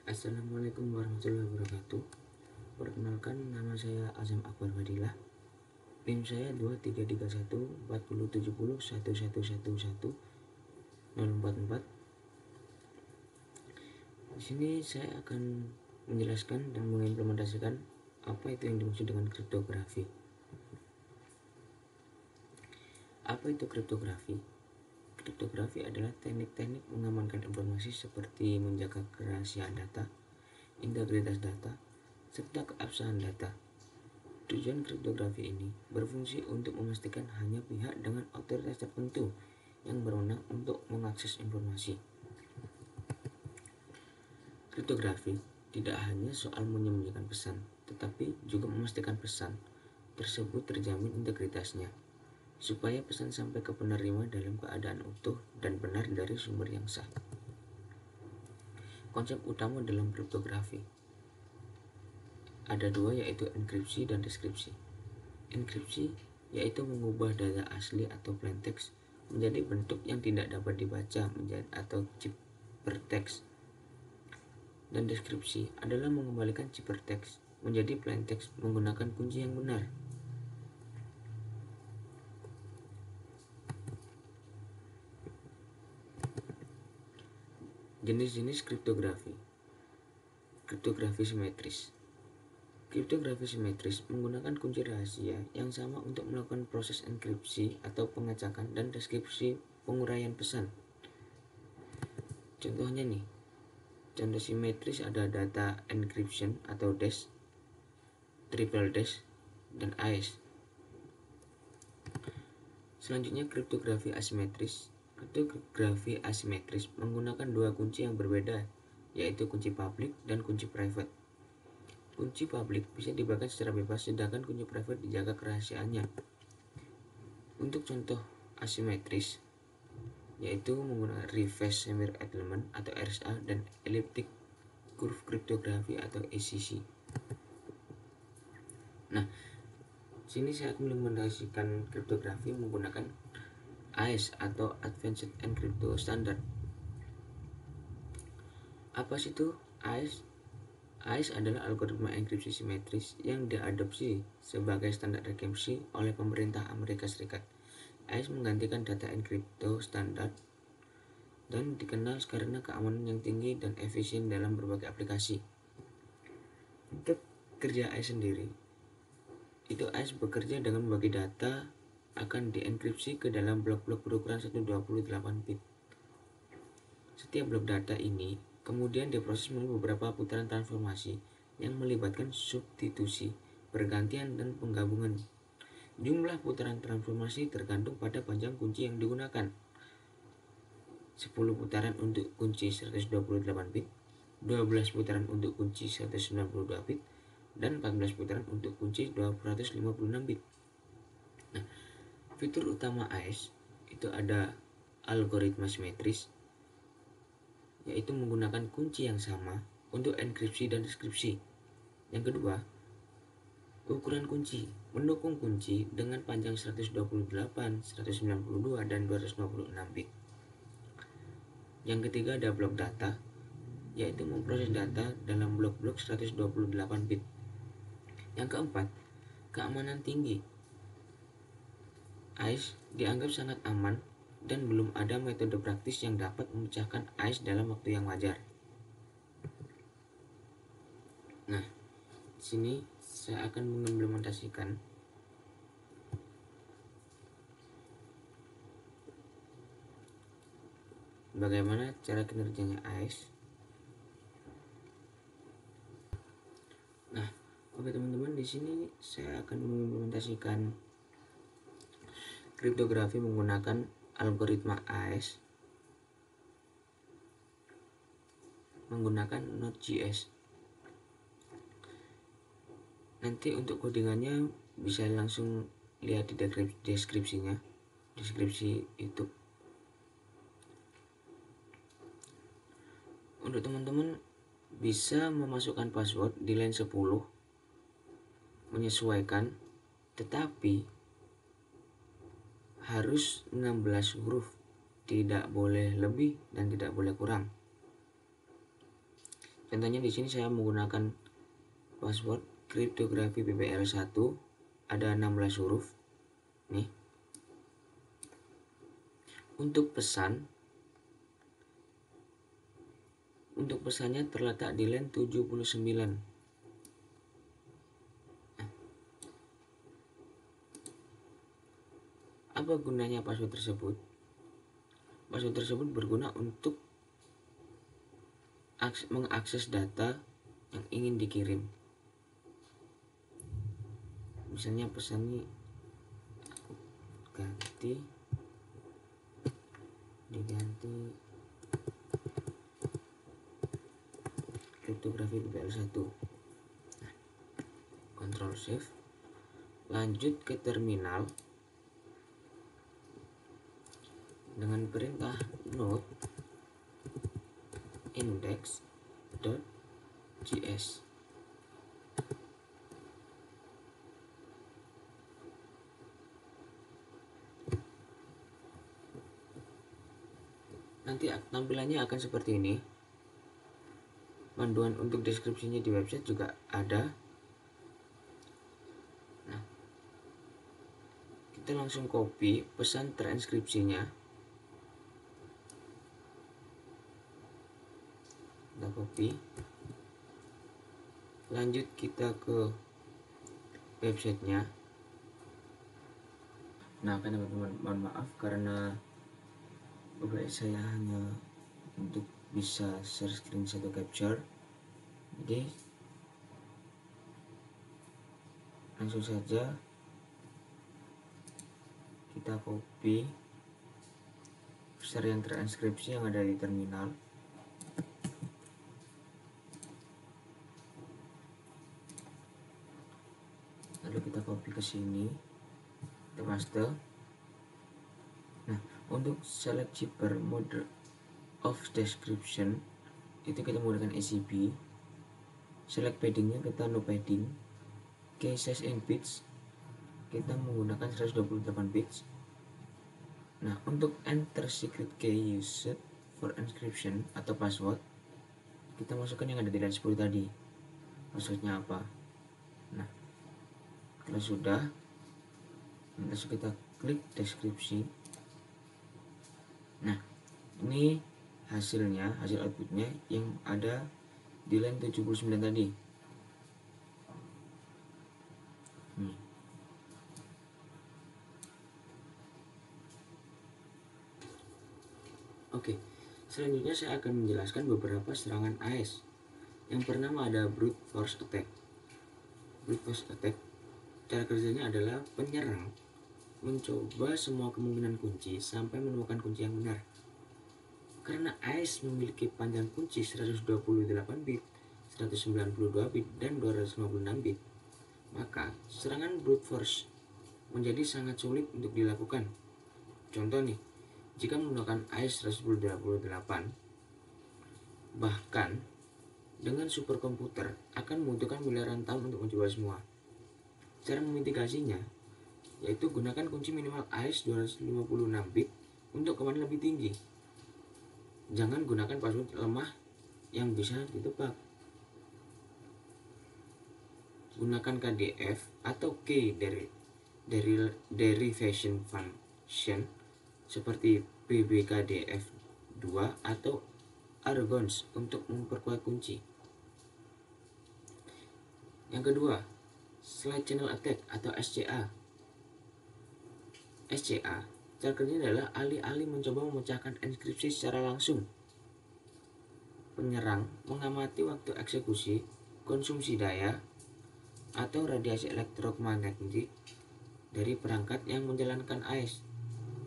Assalamualaikum warahmatullahi wabarakatuh. Perkenalkan, nama saya Azam Akbar Fadilah. PIN saya 23314071111144. Di sini saya akan menjelaskan dan mengimplementasikan apa itu yang dimaksud dengan kriptografi. Apa itu kriptografi? Kriptografi adalah teknik-teknik mengamankan informasi seperti menjaga kerahasiaan data, integritas data, serta keabsahan data. Tujuan kriptografi ini berfungsi untuk memastikan hanya pihak dengan otoritas tertentu yang berwenang untuk mengakses informasi. Kriptografi tidak hanya soal menyembunyikan pesan, tetapi juga memastikan pesan tersebut terjamin integritasnya, supaya pesan sampai ke penerima dalam keadaan utuh dan benar dari sumber yang sah. Konsep utama dalam kriptografi ada dua, yaitu enkripsi dan deskripsi. Enkripsi yaitu mengubah data asli atau plain text menjadi bentuk yang tidak dapat dibaca atau ciphertext. Dan deskripsi adalah mengembalikan ciphertext menjadi plain text menggunakan kunci yang benar. Jenis-jenis kriptografi. Kriptografi simetris. Kriptografi simetris menggunakan kunci rahasia yang sama untuk melakukan proses enkripsi atau pengacakan dan deskripsi penguraian pesan. Contohnya nih, contoh simetris ada data encryption atau dash, triple dash, dan AES. Selanjutnya kriptografi asimetris. Kriptografi asimetris menggunakan dua kunci yang berbeda, yaitu kunci public dan kunci private. Kunci public bisa dibagikan secara bebas, sedangkan kunci private dijaga kerahasiaannya. Untuk contoh asimetris, yaitu menggunakan reverse square element atau RSA dan elliptic curve cryptography atau ECC. Nah, sini saya akan mengimplementasikan kriptografi menggunakan AES atau Advanced Encryption Standard. Apa sih itu AES? AES adalah algoritma enkripsi simetris yang diadopsi sebagai standar enkripsi oleh pemerintah Amerika Serikat. AES menggantikan data enkripto standar dan dikenal karena keamanan yang tinggi dan efisien dalam berbagai aplikasi. Untuk kerja AES sendiri, itu AES bekerja dengan membagi data akan dienkripsi ke dalam blok-blok berukuran 128 bit. Setiap blok data ini kemudian diproses melalui beberapa putaran transformasi yang melibatkan substitusi, pergantian, dan penggabungan. Jumlah putaran transformasi tergantung pada panjang kunci yang digunakan. 10 putaran untuk kunci 128 bit, 12 putaran untuk kunci 192 bit, dan 14 putaran untuk kunci 256 bit. Nah, fitur utama AES itu ada algoritma simetris, yaitu menggunakan kunci yang sama untuk enkripsi dan deskripsi. Yang kedua, ukuran kunci, mendukung kunci dengan panjang 128, 192, dan 256 bit. Yang ketiga ada blok data, yaitu memproses data dalam blok-blok 128 bit. Yang keempat, keamanan tinggi. AES dianggap sangat aman dan belum ada metode praktis yang dapat memecahkan AES dalam waktu yang wajar. Nah, di sini saya akan mengimplementasikan bagaimana cara kinerjanya AES. Nah, oke teman-teman, di sini saya akan mengimplementasikan kriptografi menggunakan algoritma AES menggunakan Node.js. Nanti untuk codingannya bisa langsung lihat di deskripsi YouTube. Untuk teman-teman bisa memasukkan password di line 10, menyesuaikan, tetapi harus 16 huruf, tidak boleh lebih dan tidak boleh kurang. Contohnya di sini saya menggunakan password kriptografi BBL1, ada 16 huruf. Nih. Untuk pesannya terletak di line 79. Apa gunanya password tersebut? Password tersebut berguna untuk mengakses data yang ingin dikirim. Misalnya pesan ini diganti kriptografi BBL1. Ctrl Shift, lanjut ke terminal dengan perintah node index.js. Nanti tampilannya akan seperti ini. Panduan untuk deskripsinya di website juga ada. Nah, kita langsung copy pesan transkripsinya. Kita copy. Lanjut kita ke websitenya. Nah, teman-teman, mohon maaf karena OBS saya hanya untuk bisa share screen atau capture. Jadi langsung saja kita copy user yang transkripsi yang ada di terminal. Lalu kita copy ke sini, kita paste. Nah, untuk select zipper mode of description itu kita menggunakan ACB. Select paddingnya kita no padding. Key size in bits kita menggunakan 128 bits. Nah, untuk enter secret key used for encryption atau password, kita masukkan yang ada di line 10 tadi. Passwordnya apa? Nah, kalau sudah, langsung kita klik deskripsi. Nah, ini hasilnya, hasil outputnya yang ada di line 79 tadi. Oke, selanjutnya saya akan menjelaskan beberapa serangan AES. Yang pertama ada brute force attack. Brute force attack, cara kerjanya adalah penyerang mencoba semua kemungkinan kunci sampai menemukan kunci yang benar. Karena AES memiliki panjang kunci 128 bit, 192 bit, dan 256 bit, maka serangan brute force menjadi sangat sulit untuk dilakukan. Contoh nih, jika menggunakan AES 128, bahkan dengan superkomputer akan membutuhkan miliaran tahun untuk mencoba semua. Cara memitigasinya yaitu gunakan kunci minimal AES 256 bit untuk kemarin lebih tinggi. Jangan gunakan password lemah yang bisa ditebak. Gunakan KDF atau key derivation function seperti PBKDF2 atau argons untuk memperkuat kunci. Yang kedua, slide channel attack atau SCA. SCA, cara kerjanya adalah alih-alih mencoba memecahkan enkripsi secara langsung, penyerang mengamati waktu eksekusi, konsumsi daya, atau radiasi elektromagnetik dari perangkat yang menjalankan AES.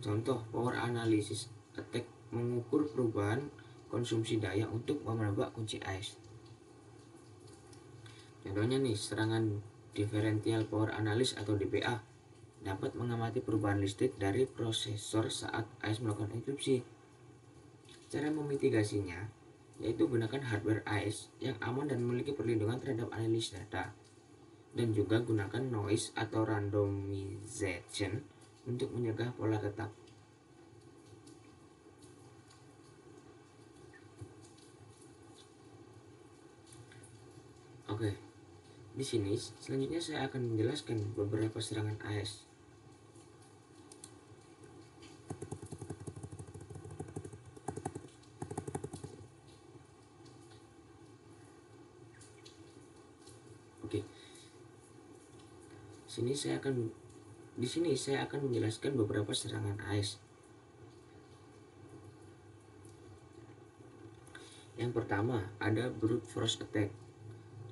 Contoh, power analysis attack mengukur perubahan konsumsi daya untuk menebak kunci AES. Contohnya nih, serangan differential power analysis atau DPA dapat mengamati perubahan listrik dari prosesor saat AES melakukan enkripsi. Cara memitigasinya yaitu gunakan hardware AES yang aman dan memiliki perlindungan terhadap analisis data, dan juga gunakan noise atau randomization untuk mencegah pola tetap. Oke, di sini selanjutnya saya akan menjelaskan beberapa serangan AES. Oke, di sini saya akan menjelaskan beberapa serangan AES. Yang pertama, ada brute force attack.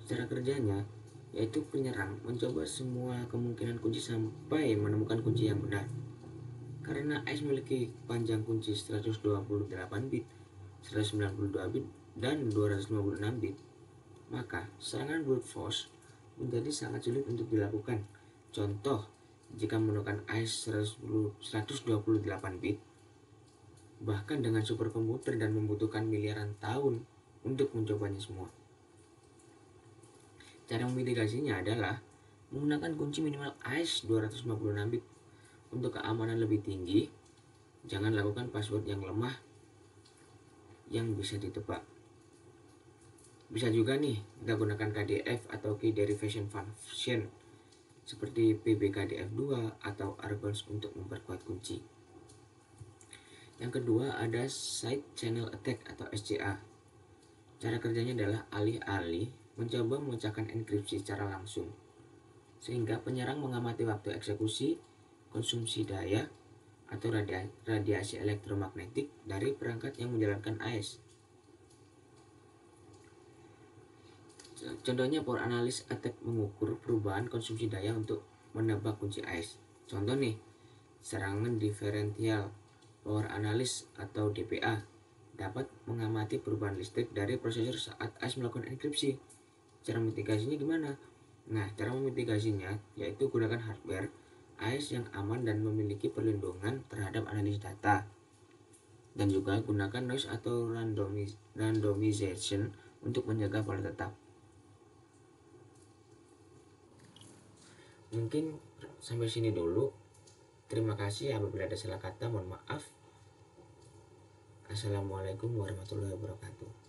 Cara kerjanya yaitu penyerang mencoba semua kemungkinan kunci sampai menemukan kunci yang benar. Karena AES memiliki panjang kunci 128 bit, 192 bit, dan 256 bit, maka serangan brute force menjadi sangat sulit untuk dilakukan. Contoh, jika menggunakan AES 128 bit, bahkan dengan superkomputer dan membutuhkan miliaran tahun untuk mencobanya semua. Cara memitigasinya adalah menggunakan kunci minimal AES 256 bit. Untuk keamanan lebih tinggi, jangan lakukan password yang lemah yang bisa ditebak. Bisa juga nih kita gunakan KDF atau Key Derivation Function seperti PBKDF2 atau Argons untuk memperkuat kunci. Yang kedua ada Side Channel Attack atau SCA. Cara kerjanya adalah alih-alih mencoba memecahkan enkripsi secara langsung, sehingga penyerang mengamati waktu eksekusi, konsumsi daya, atau radiasi elektromagnetik dari perangkat yang menjalankan AES. Contohnya Power Analysis Attack mengukur perubahan konsumsi daya untuk menebak kunci AES. Contoh nih, serangan Differential Power Analysis atau DPA dapat mengamati perubahan listrik dari prosesor saat AES melakukan enkripsi. Cara mitigasinya gimana? Nah, cara memitigasinya yaitu gunakan hardware AES yang aman dan memiliki perlindungan terhadap analisis data. Dan juga gunakan noise atau randomization untuk menjaga pola tetap. Mungkin sampai sini dulu. Terima kasih, apabila ada salah kata mohon maaf. Assalamualaikum warahmatullahi wabarakatuh.